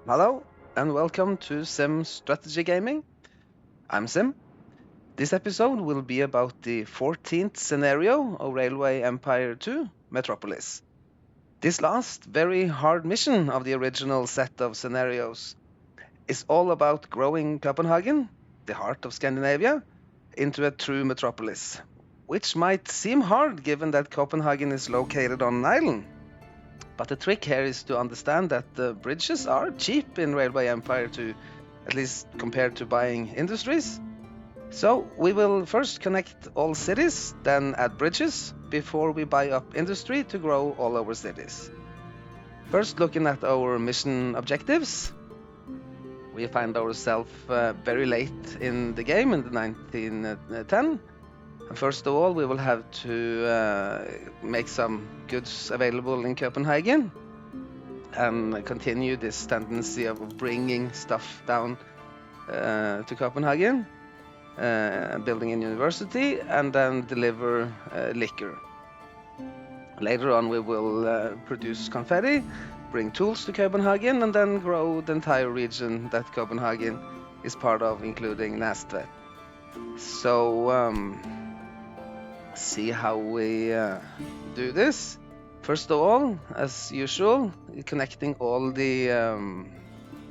Hello and welcome to Sim Strategy Gaming. I'm Sim. This episode will be about the 14th scenario of Railway Empire 2 Metropolis. This last, very hard mission of the original set of scenarios is all about growing Copenhagen, the heart of Scandinavia, into a true metropolis, which might seem hard given that Copenhagen is located on an island. But the trick here is to understand that the bridges are cheap in Railway Empire 2, at least compared to buying industries. So we will first connect all cities, then add bridges, before we buy up industry to grow all our cities. First, looking at our mission objectives, we find ourselves very late in the game in the 1910. And first of all, we will have to make some goods available in Copenhagen and continue this tendency of bringing stuff down to Copenhagen, building a university, and then deliver liquor. Later on, we will produce confetti, bring tools to Copenhagen, and then grow the entire region that Copenhagen is part of, including Næstved. So, see how we do this. First of all, as usual, connecting all the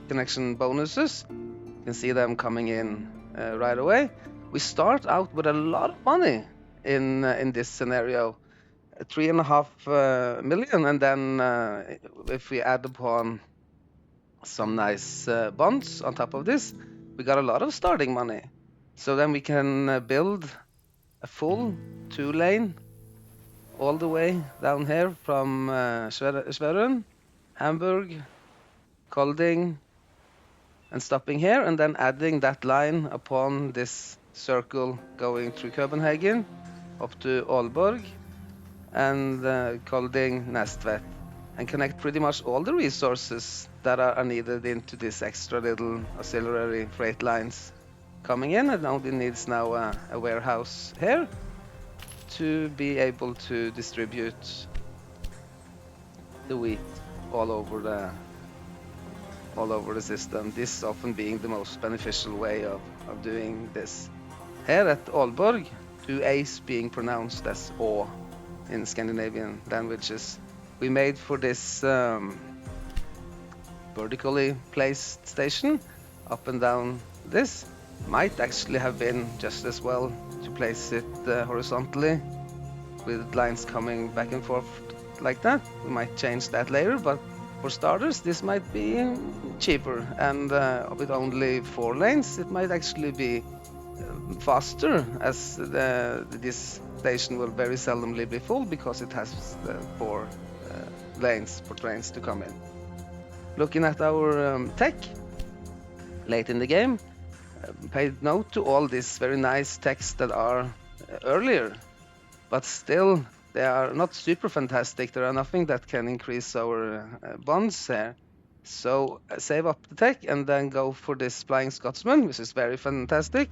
connection bonuses. You can see them coming in right away. We start out with a lot of money in this scenario, 3.5 million, and then if we add upon some nice bonds on top of this, we got a lot of starting money. So then we can build a full 2-lane all the way down here from Schwerin, Hamburg, Kolding, and stopping here, and then adding that line upon this circle going through Copenhagen up to Aalborg and Kolding, Næstved, and connect pretty much all the resources that are needed into this extra little auxiliary freight lines coming in. It only needs now a warehouse here to be able to distribute the wheat all over the system. This often being the most beneficial way of doing this. Here at Aalborg, 2 A's being pronounced as Å in Scandinavian languages. We made for this vertically placed station up and down this. Might actually have been just as well to place it horizontally with lines coming back and forth like that. We might change that later, but for starters, this might be cheaper, and with only 4 lanes, it might actually be faster, as this station will very seldomly be full because it has 4 lanes for trains to come in. Looking at our tech late in the game, paid note to all these very nice techs that are earlier, but still they are not super fantastic. There are nothing that can increase our bonds here. So save up the tech and then go for this Flying Scotsman, which is very fantastic.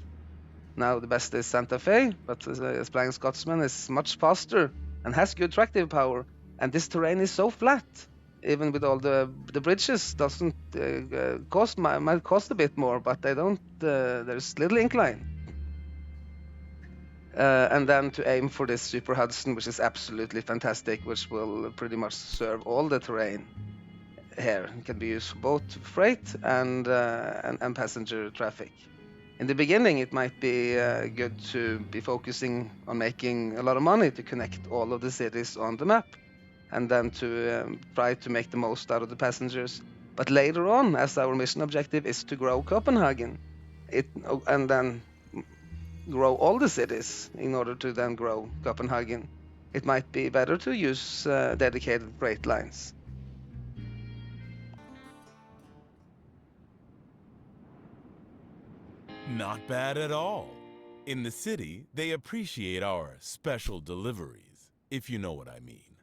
Now the best is Santa Fe, but Flying Scotsman is much faster and has good tractive power. And this terrain is so flat, even with all the bridges, doesn't might cost a bit more, but they don't. There's little incline. And then to aim for this Super Hudson, which is absolutely fantastic, which will pretty much serve all the terrain here. It can be used for both freight and passenger traffic. In the beginning, it might be good to be focusing on making a lot of money to connect all of the cities on the map, and then to try to make the most out of the passengers. But later on, as our mission objective is to grow Copenhagen, and then grow all the cities in order to then grow Copenhagen, it might be better to use dedicated freight lines. Not bad at all. In the city, they appreciate our special deliveries, if you know what I mean.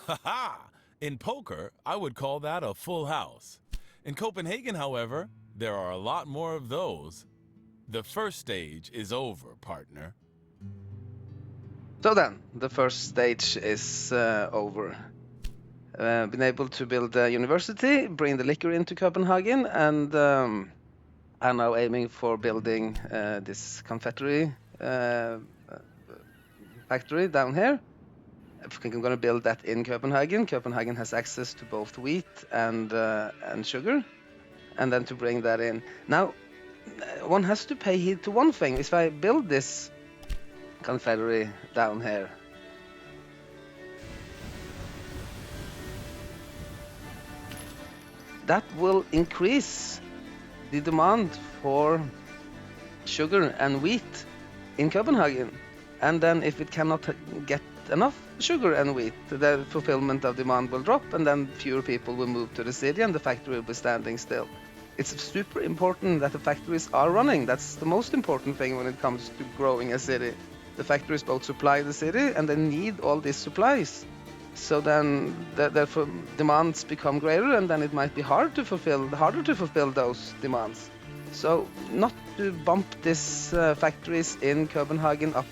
Ha ha! In poker, I would call that a full house. In Copenhagen, however, there are a lot more of those. The first stage is over, partner. So then, the first stage is over. been able to build a university, bring the liquor into Copenhagen, and are now aiming for building this confectionery factory down here. If we're going to build that in Copenhagen, Copenhagen has access to both wheat and sugar, and then to bring that in. Now, one has to pay heed to one thing. If I build this confectionery down here, that will increase the demand for sugar and wheat in Copenhagen. And then if it cannot get enough sugar and wheat, the fulfillment of demand will drop, and then fewer people will move to the city and the factory will be standing still. It's super important that the factories are running. That's the most important thing when it comes to growing a city. The factories both supply the city and they need all these supplies. So then the demands become greater, and then it might be harder to fulfill those demands. So not to bump these factories in Copenhagen up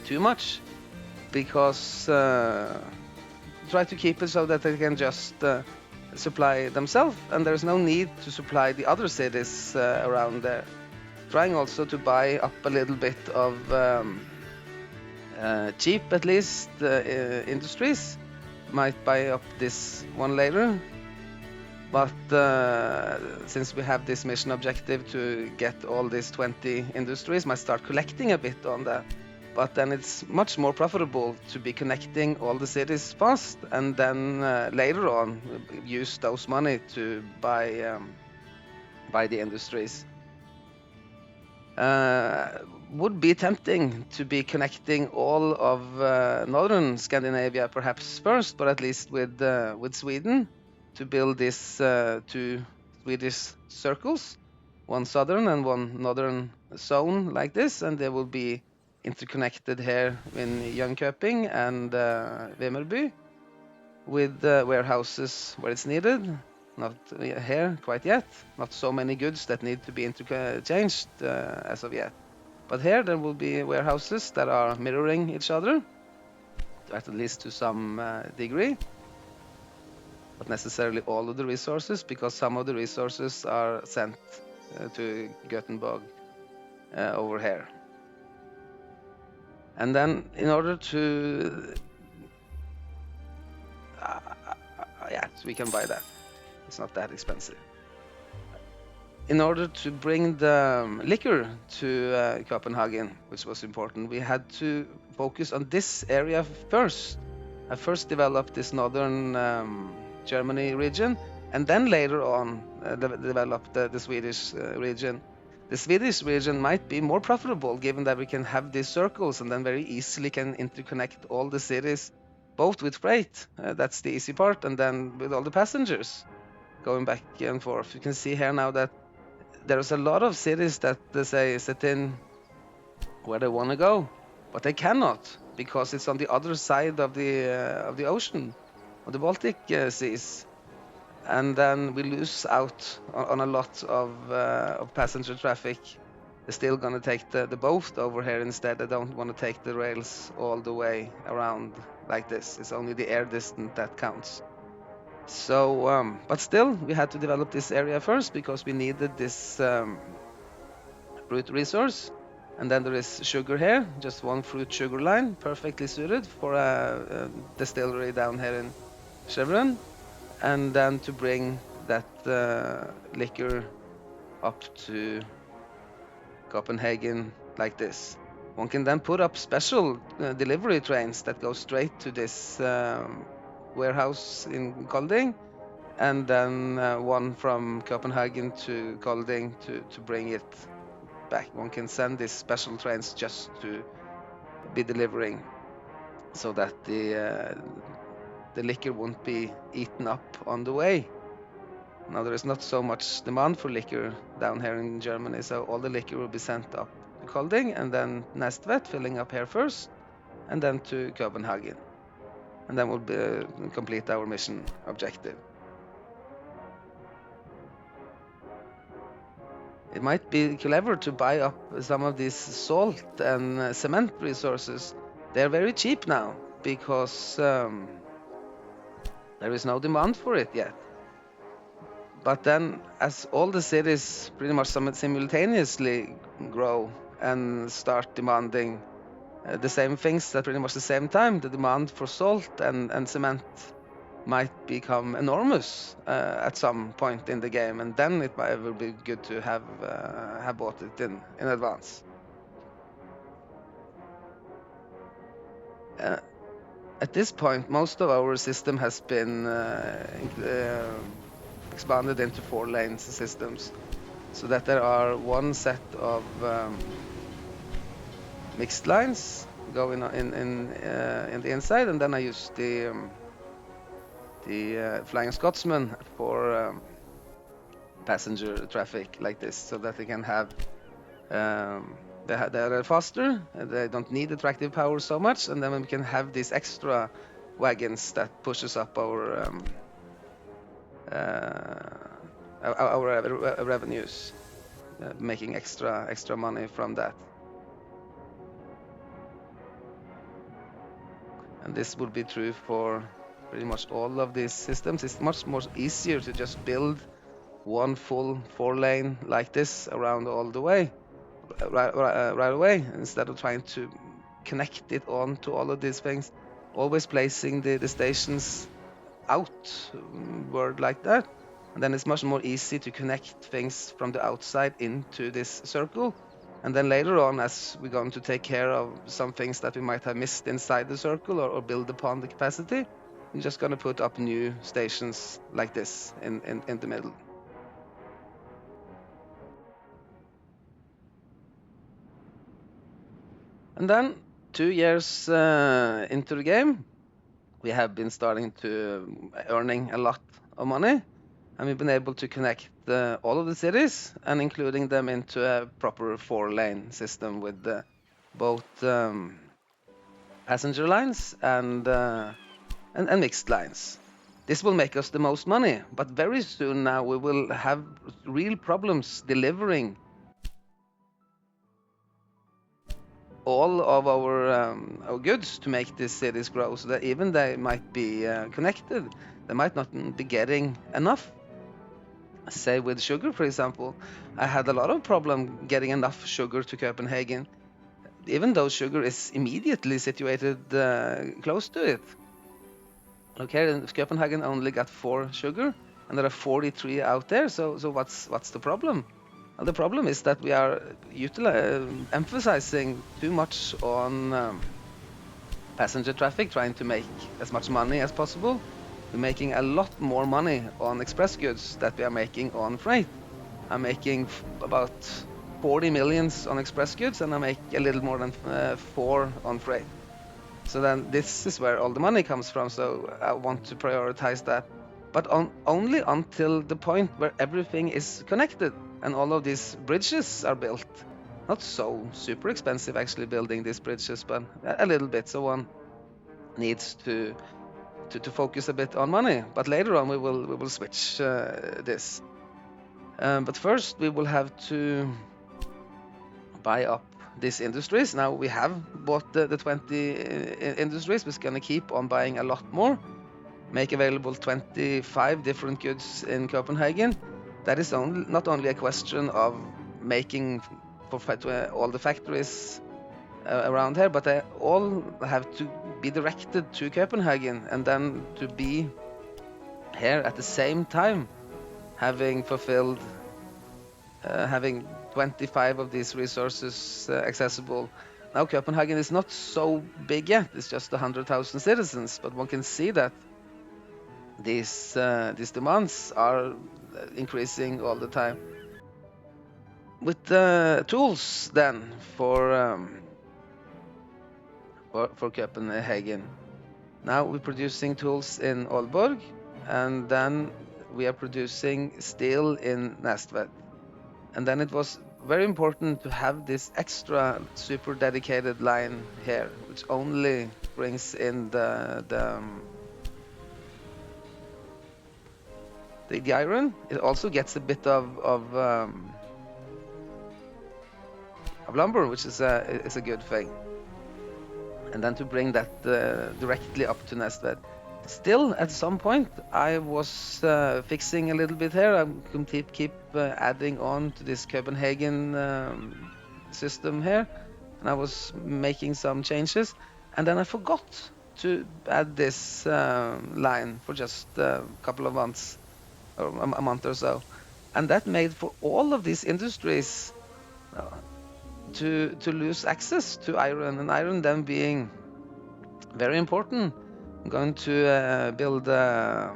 too much, because try to keep it so that they can just supply themselves, and there's no need to supply the other cities around there. Trying also to buy up a little bit of cheap, at least, industries. Might buy up this one later. But since we have this mission objective to get all these 20 industries, might start collecting a bit on that. But then it's much more profitable to be connecting all the cities fast, and then later on use those money to buy the industries. Would be tempting to be connecting all of northern Scandinavia perhaps first, but at least with Sweden, to build these two Swedish circles, one southern and one northern zone like this, and they will be interconnected here in Jönköping and Vimmerby with warehouses where it's needed. Not here quite yet. Not so many goods that need to be interchanged as of yet. But here there will be warehouses that are mirroring each other, at least to some degree. Not necessarily all of the resources, because some of the resources are sent to Gothenburg over here. And then in order to... yeah, so we can buy that. It's not that expensive. In order to bring the liquor to Copenhagen, which was important, we had to focus on this area first. I first developed this northern Germany region, and then later on developed the Swedish region. The Swedish region might be more profitable, given that we can have these circles and then very easily can interconnect all the cities, both with freight, that's the easy part, and then with all the passengers going back and forth. You can see here now that there's a lot of cities that they say sit in where they want to go, but they cannot, because it's on the other side of the ocean, of the Baltic seas, and then we lose out on a lot of passenger traffic. They're still going to take the boat over here instead. They don't want to take the rails all the way around like this. It's only the air distance that counts. So, but still, we had to develop this area first because we needed this fruit resource. And then there is sugar here, just one fruit sugar line, perfectly suited for a distillery down here in Chevron. And then to bring that liquor up to Copenhagen like this. One can then put up special delivery trains that go straight to this warehouse in Kolding, and then one from Copenhagen to Kolding to bring it back. One can send these special trains just to be delivering, so that the liquor won't be eaten up on the way. Now there is not so much demand for liquor down here in Germany, so all the liquor will be sent up to Kolding and then Næstvet, filling up here first, and then to Copenhagen. And then we'll complete our mission objective. It might be clever to buy up some of these salt and cement resources. They're very cheap now, because There is no demand for it yet. But then, as all the cities pretty much simultaneously grow and start demanding the same things at pretty much the same time, the demand for salt and cement might become enormous at some point in the game, and then it will be good to have bought it in advance. At this point, most of our system has been expanded into 4-lane systems, so that there are one set of mixed lines going in the inside, and then I use the Flying Scotsman for passenger traffic like this, so that they can have they're faster, they don't need attractive power so much, and then we can have these extra wagons that pushes up our revenues, making extra money from that. And this would be true for pretty much all of these systems. It's much more easier to just build one full 4-lane like this around all the way right away, instead of trying to connect it on to all of these things, always placing the stations outward like that, and then it's much more easy to connect things from the outside into this circle. And then later on, as we're going to take care of some things that we might have missed inside the circle or build upon the capacity, we're just going to put up new stations like this in the middle. And then 2 years into the game, we have been starting to earning a lot of money, and we've been able to connect all of the cities and including them into a proper 4-lane system with both passenger lines and mixed lines. This will make us the most money, but very soon now we will have real problems delivering all of our goods to make these cities grow, so that even they might be connected, they might not be getting enough. Say with sugar, for example, I had a lot of problem getting enough sugar to Copenhagen, even though sugar is immediately situated close to it. Okay, and Copenhagen only got 4 sugar, and there are 43 out there. So what's the problem? Well, the problem is that we are emphasizing too much on passenger traffic, trying to make as much money as possible. We're making a lot more money on express goods that we are making on freight. I'm making about 40 millions on express goods, and I make a little more than 4 on freight. So then this is where all the money comes from, so I want to prioritize that. But only until the point where everything is connected and all of these bridges are built. Not so super expensive actually building these bridges, but a little bit, so one needs to focus a bit on money. But later on we will switch this. But first we will have to buy up these industries. Now we have bought the 20 industries. We're going to keep on buying a lot more, make available 25 different goods in Copenhagen. That is not only a question of making for all the factories around here, but they all have to be directed to Copenhagen, and then to be here at the same time, having fulfilled having 25 of these resources accessible. Now Copenhagen is not so big yet, it's just 100,000 citizens, but one can see that these demands are increasing all the time. With the tools then for Copenhagen, now we're producing tools in Aalborg, and then we are producing steel in Næstved. And then it was very important to have this extra super dedicated line here, which only brings in the iron. It also gets a bit of lumber, which is a good thing. And then to bring that directly up to Næstved. Still, at some point, I was fixing a little bit here. I can keep adding on to this Copenhagen system here, and I was making some changes, and then I forgot to add this line for just a couple of months, or a month or so, and that made for all of these industries to lose access to iron, and iron then being very important. I'm going to build a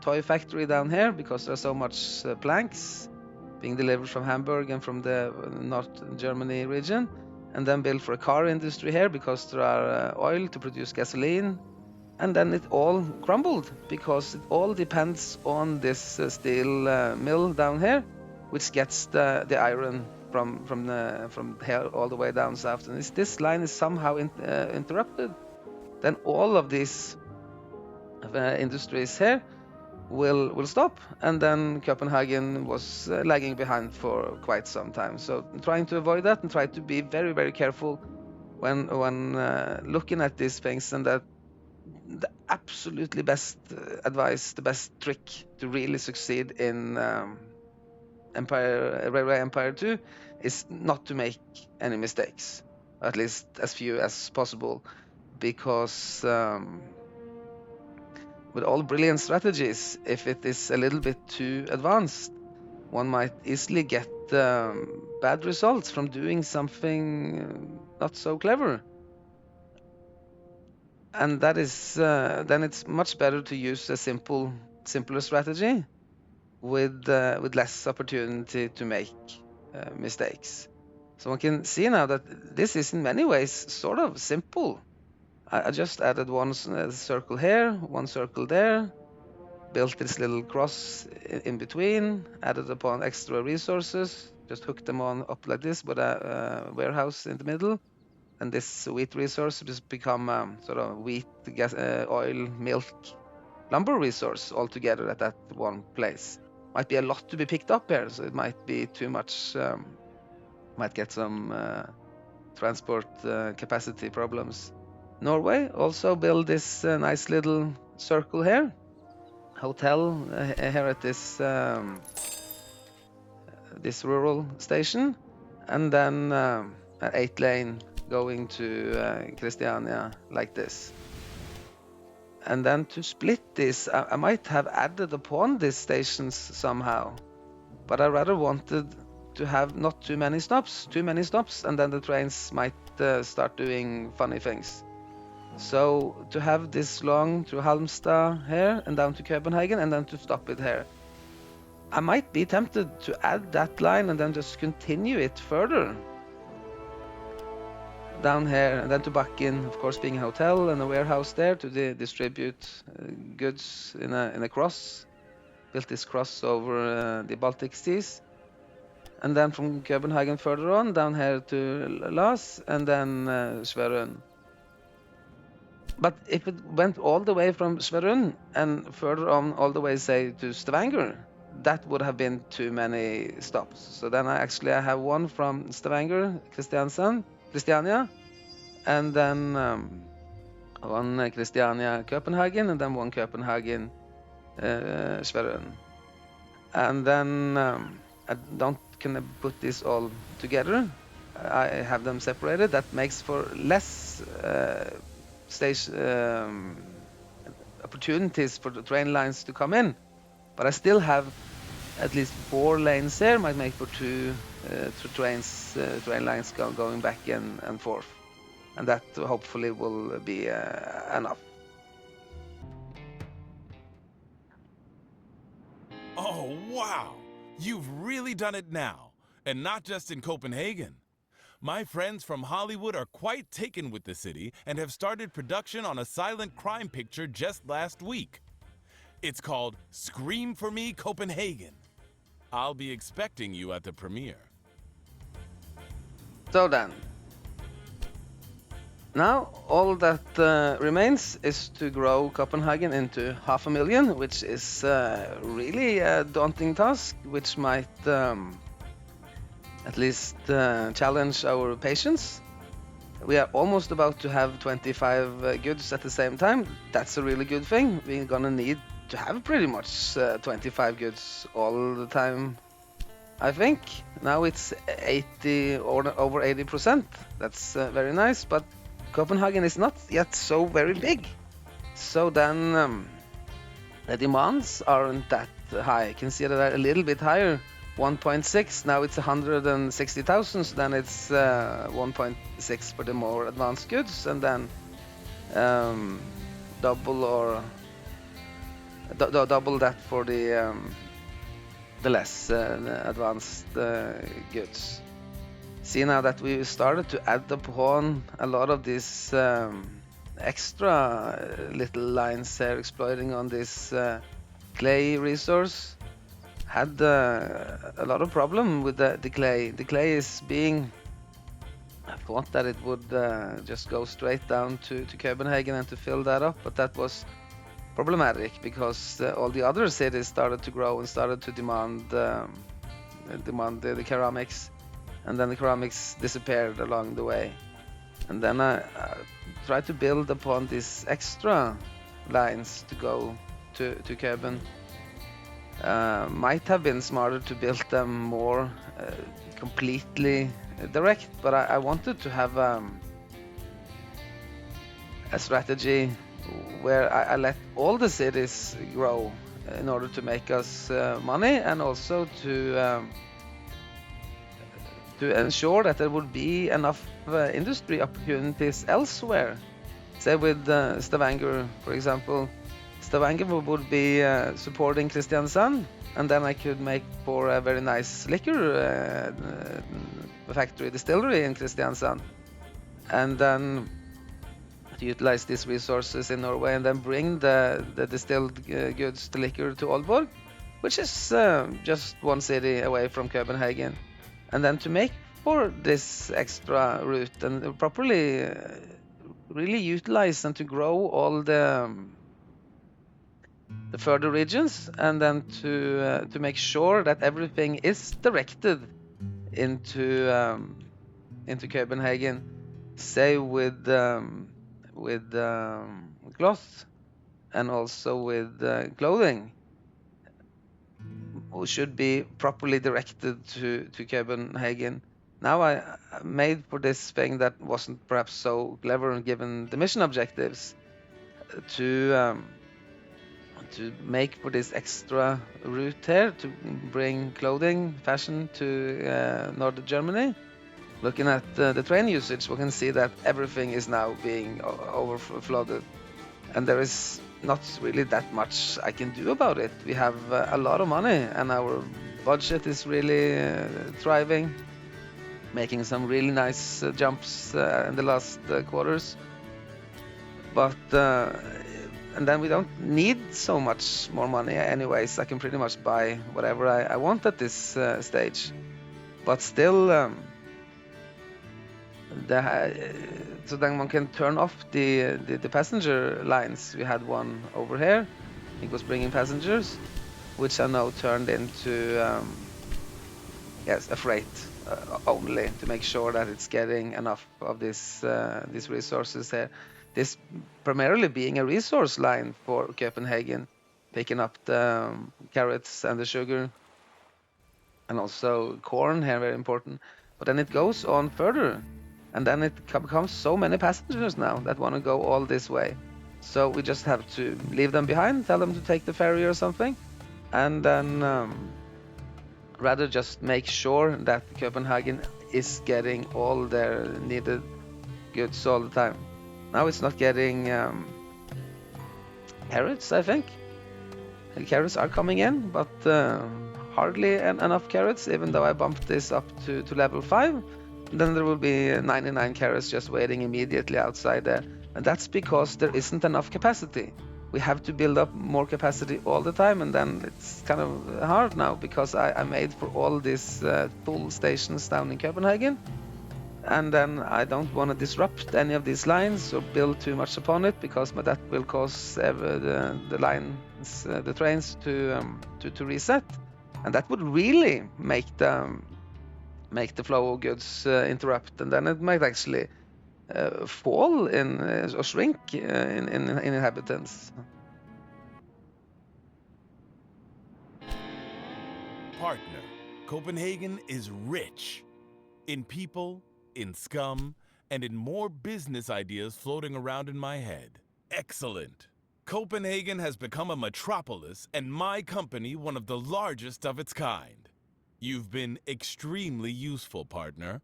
toy factory down here because there's so much planks being delivered from Hamburg and from the North Germany region, and then build for a car industry here because there are oil to produce gasoline. And then it all crumbled because it all depends on this steel mill down here, which gets the iron from here all the way down south. And if this line is somehow interrupted, then all of these industries here will stop, and then Copenhagen was lagging behind for quite some time. So trying to avoid that and try to be very, very careful when looking at these things, and that the absolutely best advice, the best trick to really succeed in Railway Empire 2 is not to make any mistakes, at least as few as possible, because with all brilliant strategies, if it is a little bit too advanced, one might easily get bad results from doing something not so clever. And that is then it's much better to use a simpler strategy with less opportunity to make mistakes. So one can see now that this is in many ways sort of simple. I just added one circle here, one circle there, built this little cross in between, added upon extra resources, just hooked them on up like this with a warehouse in the middle. And this wheat resource has become sort of wheat, gas, oil, milk, lumber resource all together at that one place. Might be a lot to be picked up here, so it might be too much. Might get some transport capacity problems. Norway also built this nice little circle here, hotel here at this rural station, and then an 8-lane going to Christiania like this. And then to split this, I might have added upon these stations somehow, but I rather wanted to have not too many stops, and then the trains might start doing funny things. So to have this long through Halmstad here and down to Copenhagen, and then to stop it here. I might be tempted to add that line and then just continue it further down here, and then to Bakken, of course, being a hotel and a warehouse there to distribute goods in a cross. Built this cross over the Baltic Seas, and then from Copenhagen further on down here to Las, and then Schwerin. But if it went all the way from Schwerin and further on all the way, say, to Stavanger, that would have been too many stops. So then I have one from Stavanger, Christiania, and then one Christiania, Copenhagen, and then one Copenhagen, Schwerin. And then can I put this all together? I have them separated. That makes for less opportunities for the train lines to come in, but I still have at least 4 lanes there. Might make for 2 train lines going back and forth, and that hopefully will be enough. Oh, wow! You've really done it now, and not just in Copenhagen. My friends from Hollywood are quite taken with the city and have started production on a silent crime picture just last week. It's called Scream for Me, Copenhagen. I'll be expecting you at the premiere. So then, now all that remains is to grow Copenhagen into 500,000, which is really a daunting task, which might at least challenge our patience. We are almost about to have 25 goods at the same time. That's a really good thing. We're gonna need to have pretty much 25 goods all the time, I think. Now it's 80 or over 80%. That's very nice, but Copenhagen is not yet so very big. So then the demands aren't that high. You can see that they're a little bit higher. 1.6, now it's 160,000, so then it's 1.6 for the more advanced goods, and then double or double that for the less advanced goods. See now that we started to add upon a lot of these extra little lines here, exploiting on this clay resource. Had a lot of problem with the clay. The clay is being, I thought that it would just go straight down to Copenhagen and to fill that up, but that was problematic because all the other cities started to grow and started to demand the ceramics, and then the ceramics disappeared along the way. And then I tried to build upon these extra lines to go to Copenhagen. Might have been smarter to build them more completely direct, but I wanted to have a strategy where I let all the cities grow in order to make us money, and also to ensure that there would be enough industry opportunities elsewhere. Say with Stavanger, for example. Stavanger would be supporting Kristiansand, and then I could make for a very nice liquor factory, distillery in Kristiansand, and then to utilize these resources in Norway, and then bring the distilled goods, the liquor, to Aalborg, which is just one city away from Copenhagen, and then to make for this extra route and properly really utilize and to grow all the further regions, and then to make sure that everything is directed into Copenhagen. Say with cloth and also with clothing, who should be properly directed to Copenhagen. Now I made for this thing that wasn't perhaps so clever given the mission objectives, to make for this extra route here to bring clothing, fashion to northern Germany. Looking at the train usage, we can see that everything is now being overflooded, and there is not really that much I can do about it. We have a lot of money, and our budget is really thriving, making some really nice jumps in the last quarters. But and then we don't need so much more money anyways. I can pretty much buy whatever I want at this stage. But still, so then one can turn off the passenger lines. We had one over here. It was bringing passengers, which are now turned into yes, a freight only, to make sure that it's getting enough of these resources here. This primarily being a resource line for Copenhagen, picking up the carrots and the sugar, and also corn here, very important. But then it goes on further, and then it becomes so many passengers now that want to go all this way. So we just have to leave them behind, tell them to take the ferry or something, and then rather just make sure that Copenhagen is getting all their needed goods all the time. Now it's not getting carrots, I think. The carrots are coming in, but hardly enough carrots, even though I bumped this up to level 5. Then there will be 99 carrots just waiting immediately outside there. And that's because there isn't enough capacity. We have to build up more capacity all the time, and then it's kind of hard now because I made for all these full stations down in Copenhagen. And then I don't want to disrupt any of these lines or build too much upon it, because that will cause the lines, the trains to reset, and that would really make the flow of goods interrupt, and then it might actually fall in or shrink in inhabitants. Partner, Copenhagen is rich in people, in scum, and in more business ideas floating around in my head. Excellent. Copenhagen has become a metropolis and my company one of the largest of its kind. You've been extremely useful, partner.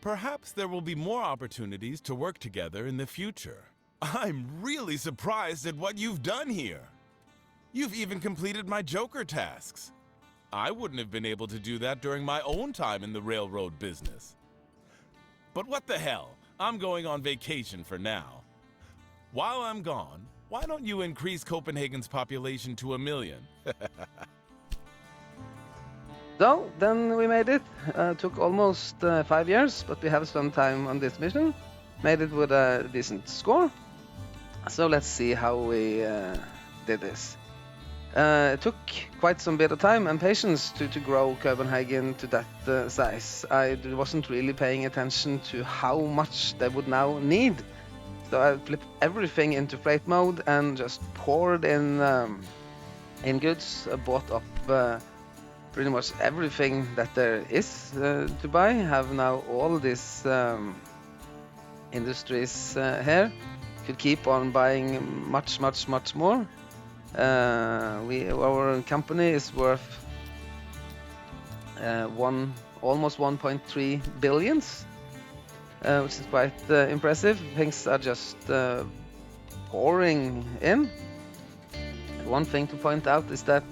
Perhaps there will be more opportunities to work together in the future. I'm really surprised at what you've done here. You've even completed my Joker tasks. I wouldn't have been able to do that during my own time in the railroad business. But what the hell? I'm going on vacation for now. While I'm gone, why don't you increase Copenhagen's population to 1 million? So then we made it. Took almost 5 years, but we have some time on this mission. Made it with a decent score. So let's see how we did this. It took quite some bit of time and patience to grow Copenhagen to that size. I wasn't really paying attention to how much they would now need. So I flipped everything into freight mode and just poured in goods. I bought up pretty much everything that there is to buy. Have now all these industries here. Could keep on buying much more. Our company is worth almost 1.3 billions, which is quite impressive. Things are just pouring in. One thing to point out is that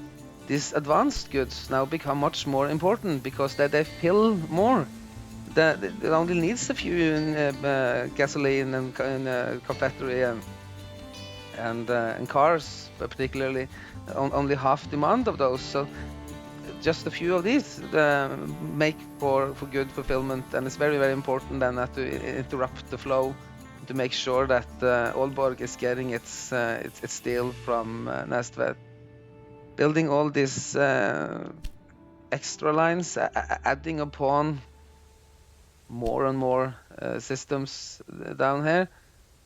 these advanced goods now become much more important because they fill more. It only needs a few gasoline and confectionery and cars, but particularly only half demand of those. So just a few of these make for good fulfillment, and it's very important then not to interrupt the flow, to make sure that Aalborg is getting its steel from Næstved. Building all these extra lines, adding upon more and more systems down here.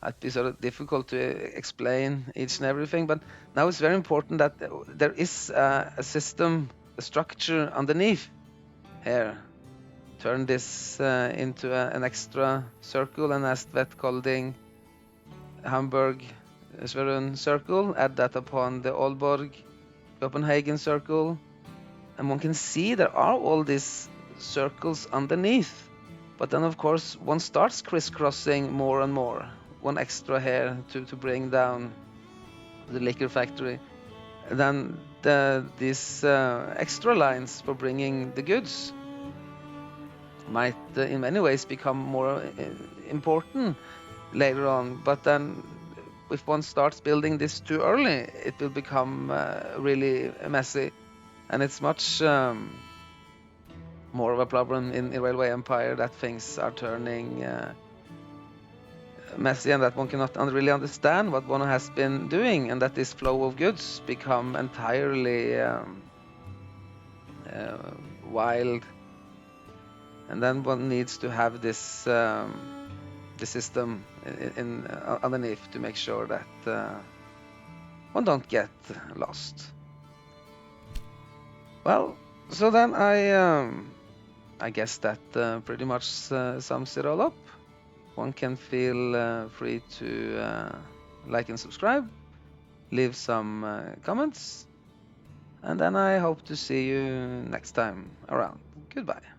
It'd be sort of difficult to explain each and everything, but now it's very important that there is a system, a structure underneath here. Turn this into an extra circle, and Næstved Kolding Hamburg Sverun circle. Add that upon the Aalborg Copenhagen circle, and one can see there are all these circles underneath. But then, of course, one starts crisscrossing more and more. One extra here to bring down the liquor factory. And then these extra lines for bringing the goods might in many ways become more important later on. But then if one starts building this too early, it will become really messy. And it's much more of a problem in Railway Empire that things are turning messy, and that one cannot really understand what one has been doing, and that this flow of goods become entirely wild. And then one needs to have this the system underneath to make sure that one don't get lost. Well, so then I guess that pretty much sums it all up. One can feel free to like and subscribe, leave some comments, and then I hope to see you next time around. Goodbye.